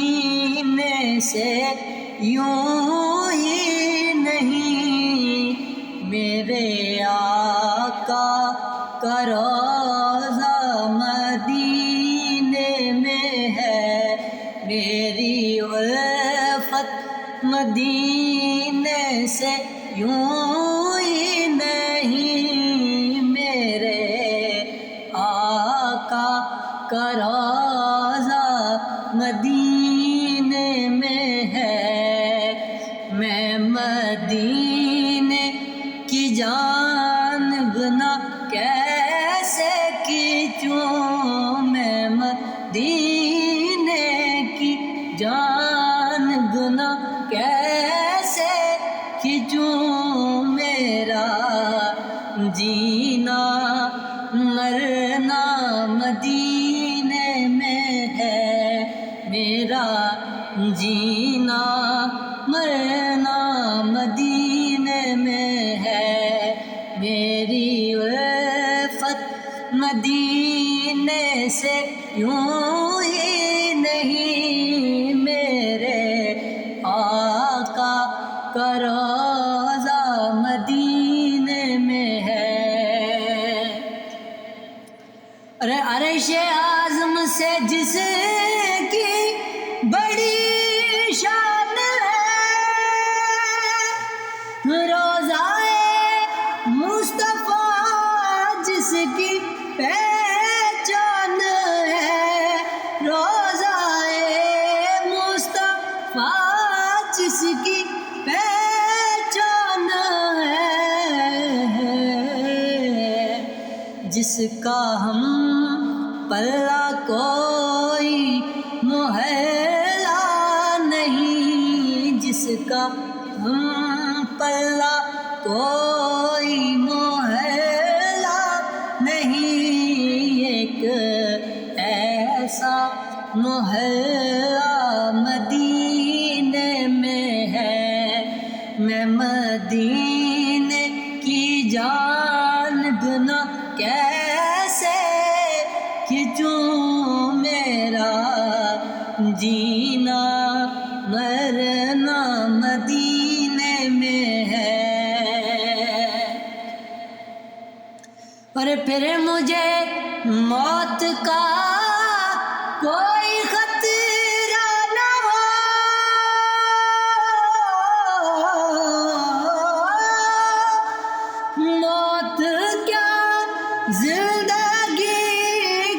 مدینے سے یوں ہی نہیں، میرے آقا کا روضہ مدینے میں ہے، میری الفت مدینے سے یوں ہی نہیں، میرے آقا کا روضہ مدینے میں ہے۔ میں مدینے کی جانب نہ کیسے کھینچوں، میں مدینے کی جانب نہ کیسے کھینچوں، میرا جینا مرنا مدینے میں ہے، میرا جینا مرنا مدینے میں ہے، میری الفت مدینے سے یوں ہی نہیں، میرے آقا کا روضہ مدینے میں ہے۔ ارے عرش اعظم سے جس کی بڑی شان ہے، روضہ مصطفیٰ جس کی پہچان ہے، روضہ مصطفیٰ جس کی پہچان ہے، جس کا ہم پلہ کوئی محلہ نہیں، جس کا ہم پلہ کوئی محلہ نہیں، ایک ایسا محلہ مدینے میں ہے، میں مدینے کی جانب نہ کیسے کھینچوں، میرا جینا مرنا مدینے میں ہے۔ اور پھر مجھے موت کا کوئی خطرہ نہ ہو، موت کیا زندگی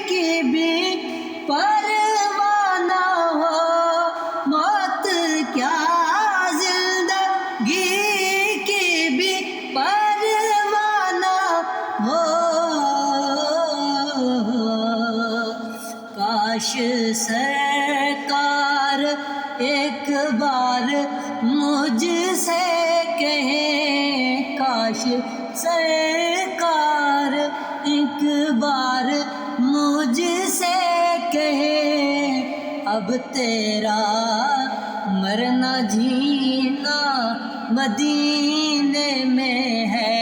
کی بھی پرواہ نہ ہو، موت کیا زندگی کی بھی پرواہ نہ ہو، کاش سرکار ایک بار مجھ سے کہیں، کاش سرکار ایک بار مجھ سے کہیں، اب تیرا مرنا جینا مدینے میں ہے،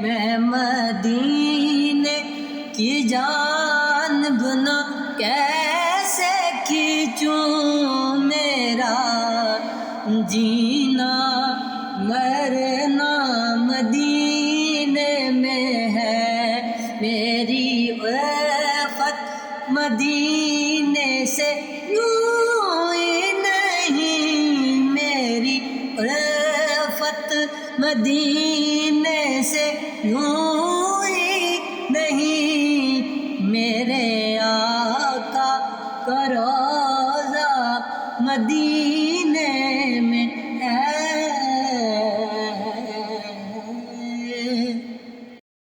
میں مدینے کی جانب نہ کیسے کھینچوں، میرا جینا مرنا مدینے میں ہے، میری الفت مدینے سے یوں ہی نہیں، میری الفت مدینے سے یوں ہی نہیں، میرے آقا کا روضہ مدینے